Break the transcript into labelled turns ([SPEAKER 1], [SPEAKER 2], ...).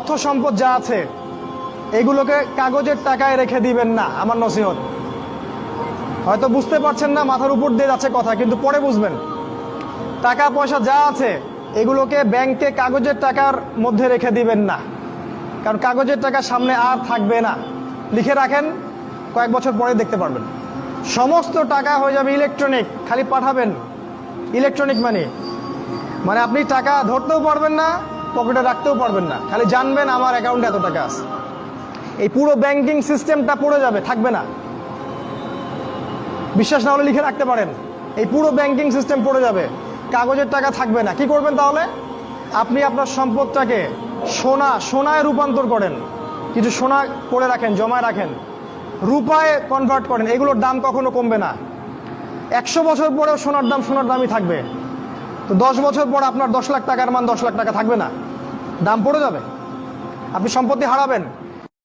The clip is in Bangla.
[SPEAKER 1] অর্থ সম্পদ যা আছে এগুলোকে কাগজের টাকায় রেখে দিবেন না, আমার নসিহত। হয়তো বুঝতে পারছেন না, মাথার উপর দিয়ে যাচ্ছে কথা, কিন্তু পরে বুঝবেন। টাকা পয়সা যা আছে এগুলোকে ব্যাংকে কাগজের টাকার মধ্যে রেখে দিবেন না, কারণ কাগজের টাকা সামনে আর থাকবে না। লিখে রাখেন, কয়েক বছর পরে দেখতে পারবেন সমস্ত টাকা হয়ে যাবে ইলেকট্রনিক। খালি পাঠাবেন, ইলেকট্রনিক মানি, মানে আপনি টাকা ধরতেও পারবেন না, পকেটে রাখতেও পারবেন না, খালি জানবেন আমার অ্যাকাউন্টে এত টাকা আছে। এই পুরো ব্যাংকিং সিস্টেমটা পড়ে যাবে, থাকবে না। বিশ্বাস না হলে লিখে রাখতে পারেন, এই পুরো ব্যাংকিং সিস্টেম পড়ে যাবে, কাগজের টাকা থাকবে না। কি করবেন তাহলে? আপনি আপনার সম্পদটাকে সোনায় রূপান্তর করেন, কিছু সোনা করে রাখেন, জমায় রাখেন, রূপায় কনভার্ট করেন। এগুলোর দাম কখনো কমবে না। 100 বছর পরেও সোনার দামই থাকবে। তো 10 বছর পর আপনার 10 লাখ টাকার মান 10 লাখ টাকা থাকবে না, দাম পড়ে যাবে, আপনি সম্পত্তি হারাবেন।